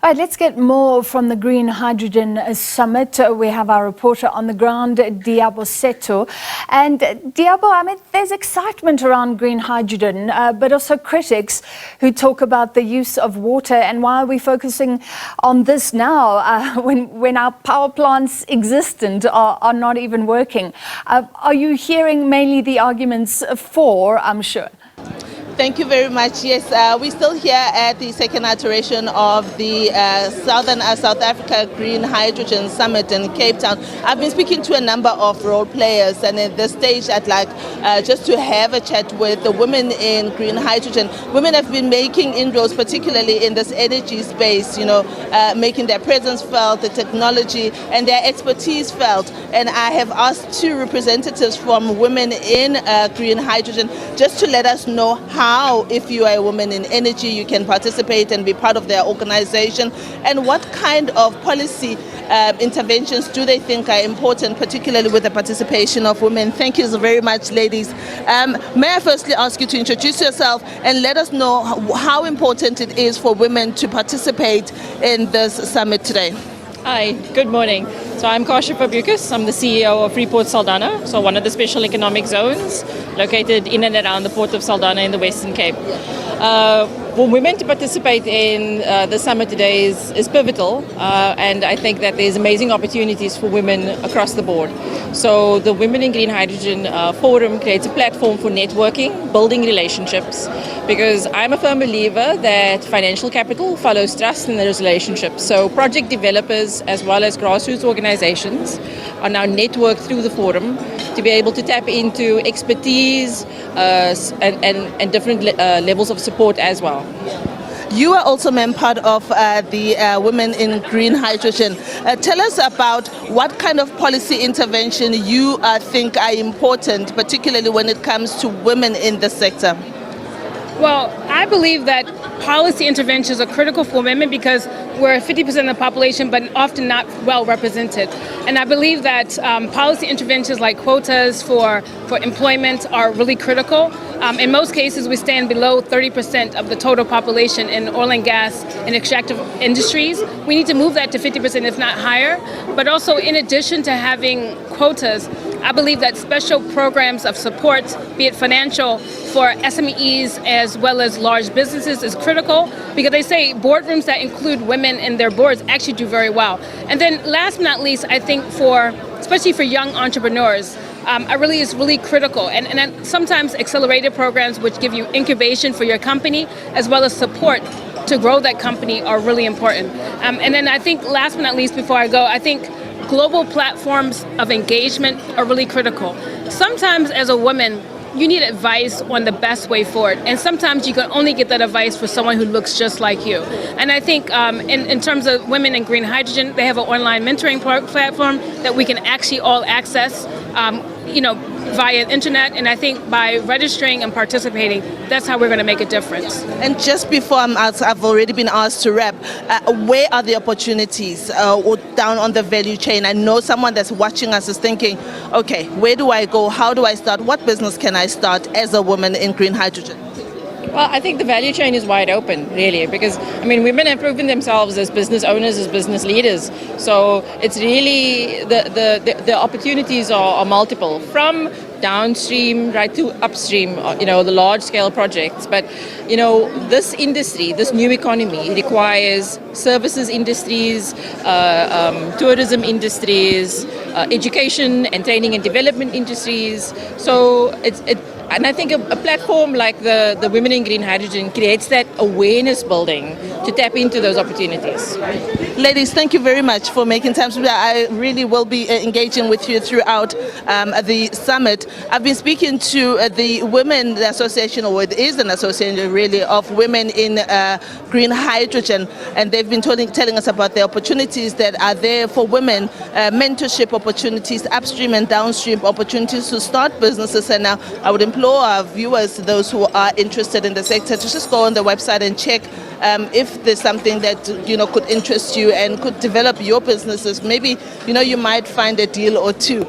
All right, let's get more from the Green Hydrogen Summit. We have our reporter on the ground, Liabo Setho. And Liabo, I mean, there's excitement around green hydrogen, but also critics who talk about the use of water. And why are we focusing on this now when our power plants existent are not even working? Are you hearing mainly the arguments for, I'm sure? Thank you very much. Yes, we're still here at the second iteration of the South Africa Green Hydrogen Summit in Cape Town. I've been speaking to a number of role players, and at this stage I'd like just to have a chat with the women in green hydrogen. Women have been making inroads, particularly in this energy space, making their presence felt, the technology and their expertise felt. And I have asked two representatives from women in green hydrogen just to let us know how, if you are a woman in energy, you can participate and be part of their organization, and what kind of policy interventions do they think are important, particularly with the participation of women. Thank you very much, ladies. May I firstly ask you to introduce yourself and let us know how important it is for women to participate in this summit today. Hi, good morning. So I'm Kasia Fabricus. I'm the CEO of Freeport Saldanha, so one of the special economic zones located in and around the port of Saldanha in the Western Cape. For women to participate in the summit today is pivotal, and I think that there's amazing opportunities for women across the board. So the Women in Green Hydrogen Forum creates a platform for networking, building relationships, because I'm a firm believer that financial capital follows trust in those relationships. So project developers as well as grassroots organizations are now networked through the forum to be able to tap into expertise and different levels of support as well. You are also part of the Women in Green Hydrogen. Tell us about what kind of policy intervention you think are important, particularly when it comes to women in the sector. Well, I believe that policy interventions are critical for women because we're 50% of the population, but often not well represented. And I believe that policy interventions like quotas for employment are really critical. In most cases, we stand below 30% of the total population in oil and gas and extractive industries. We need to move that to 50%, if not higher. But also, in addition to having quotas, I believe that special programs of support, be it financial, for SMEs as well as large businesses is critical, because they say boardrooms that include women in their boards actually do very well. And then last but not least, I think especially for young entrepreneurs, is really critical. And then sometimes accelerated programs which give you incubation for your company as well as support to grow that company are really important. And then I think last but not least, before I go, I think global platforms of engagement are really critical. Sometimes as a woman, you need advice on the best way forward. And sometimes you can only get that advice for someone who looks just like you. And I think in terms of Women in Green Hydrogen, they have an online mentoring platform that we can actually all access via internet, and I think by registering and participating, that's how we're going to make a difference. And just before I've already been asked to wrap, where are the opportunities or down on the value chain? I know someone that's watching us is thinking, okay, where do I go? How do I start? What business can I start as a woman in green hydrogen? Well, I think the value chain is wide open, really, because, women have proven themselves as business owners, as business leaders. So it's really, the opportunities are multiple, from downstream right to upstream, the large-scale projects. But, this industry, this new economy, requires services industries, tourism industries, education and training and development industries. So and I think a platform like the Women in Green Hydrogen creates that awareness building to tap into those opportunities. Ladies, thank you very much for making time. I really will be engaging with you throughout the summit. I've been speaking to the Women Association, or it is an association really, of women in green hydrogen, and they've been telling us about the opportunities that are there for women, mentorship opportunities, upstream and downstream opportunities to start businesses. And now I would implore our viewers, those who are interested in the sector, to just go on the website and check if there's something that could interest you and could develop your businesses. Maybe you might find a deal or two.